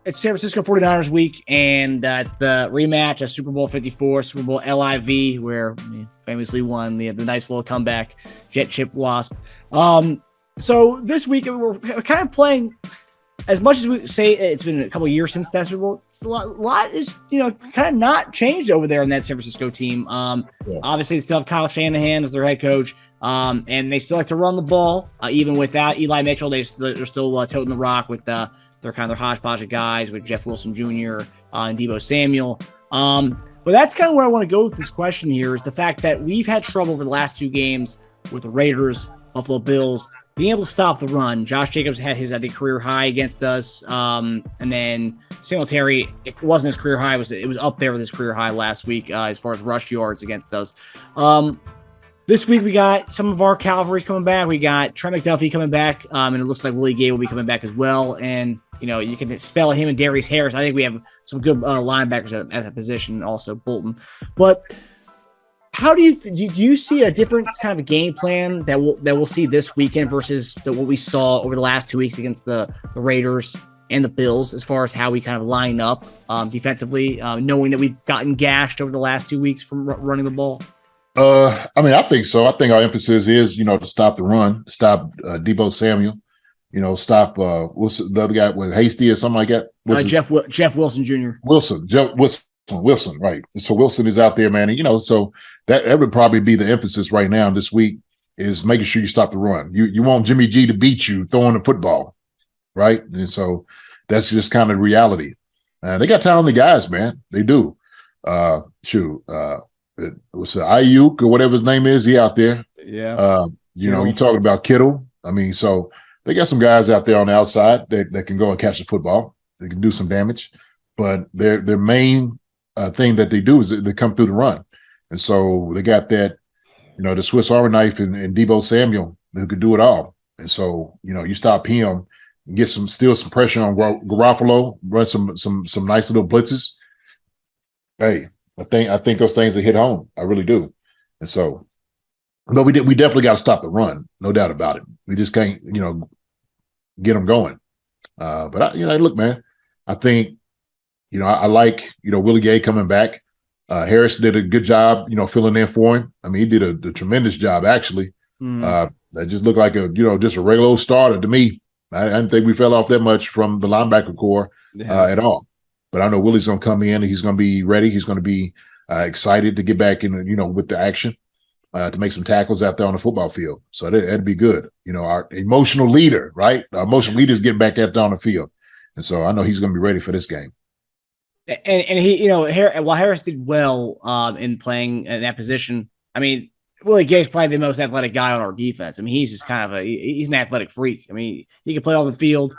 It's San Francisco 49ers week, and it's the rematch of Super Bowl 54, Super Bowl LIV, where we famously won the nice little comeback, Jet Chip Wasp. So this week, we're kind of playing, as much as we say it's been a couple of years since that Super Bowl, a lot is, kind of not changed over there on that San Francisco team. Obviously, they still have Kyle Shanahan as their head coach, and they still like to run the ball. Even without Eli Mitchell, they're still toting the rock with their kind of their hodgepodge of guys with Jeff Wilson Jr. And Deebo Samuel. But that's kind of where I want to go with this question here is the fact that we've had trouble over the last two games with the Raiders, Buffalo Bills, being able to stop the run. Josh Jacobs had his, I think, career high against us. And then Singletary, it wasn't his career high. It was up there with his career high last week as far as rush yards against us. This week, we got some of our cavalries coming back. We got Trent McDuffie coming back, and it looks like Willie Gay will be coming back as well. And, you can spell him and Darius Harris. I think we have some good linebackers at that position, also Bolton. But how do you see a different kind of a game plan that we'll see this weekend versus what we saw over the last 2 weeks against the Raiders and the Bills as far as how we kind of line up defensively, knowing that we've gotten gashed over the last 2 weeks from running the ball? I think so. I think our emphasis is, to stop the run, stop Deebo Samuel, stop what's the other guy with Hasty or something like that. Jeff Wilson Jr. Wilson, right? So Wilson is out there, man, and so that would probably be the emphasis right now this week is making sure you stop the run. You want Jimmy G to beat you throwing the football, right? And so that's just kind of reality. They got talented guys, man. They do. It was Ayuk or whatever his name is. He out there. Yeah. You're talking about Kittle. So they got some guys out there on the outside that can go and catch the football. They can do some damage, but their main thing that they do is they come through the run. And so they got that, the Swiss Army knife and Deebo Samuel who could do it all. And so, you stop him, get some pressure on Garofalo, run some nice little blitzes. Hey, I think those things that hit home. I really do. And so, but we definitely got to stop the run, no doubt about it. We just can't, get them going. But look, man, I think, I like, Willie Gay coming back. Harris did a good job, filling in for him. He did a tremendous job actually. That just looked like just a regular old starter to me. I didn't think we fell off that much from the linebacker core at all. But I know Willie's going to come in and he's going to be ready. He's going to be excited to get back in, with the action to make some tackles out there on the football field. So that'd be good. Our emotional leader, right? Our emotional leader is getting back out there on the field. And so I know he's going to be ready for this game. And he, while Harris did well in playing in that position, Willie Gay's probably the most athletic guy on our defense. He's just kind of he's an athletic freak. He can play on the field.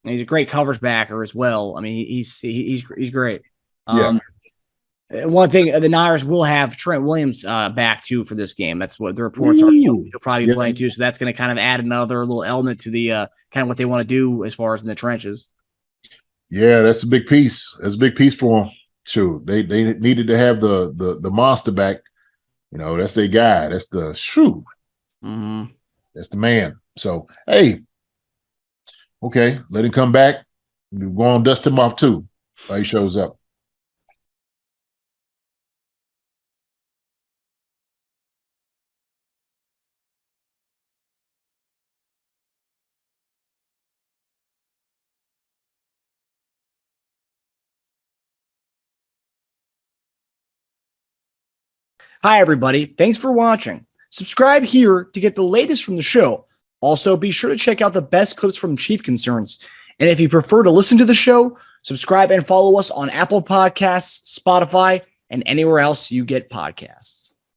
And he's a great coverage backer as well. He's great. One thing, the Niners will have Trent Williams back too for this game. That's what the reports are. He'll probably be playing too. So that's going to kind of add another little element to the kind of what they want to do as far as in the trenches. Yeah, that's a big piece. That's a big piece for them. Shoot, they needed to have the monster back. That's their guy. That's the shoe. Mm-hmm. That's the man. So hey. Okay, let him come back. We're going to dust him off too. While he shows up. Hi, everybody. Thanks for watching. Subscribe here to get the latest from the show. Also, be sure to check out the best clips from Chief Concerns. And if you prefer to listen to the show, subscribe and follow us on Apple Podcasts, Spotify, and anywhere else you get podcasts.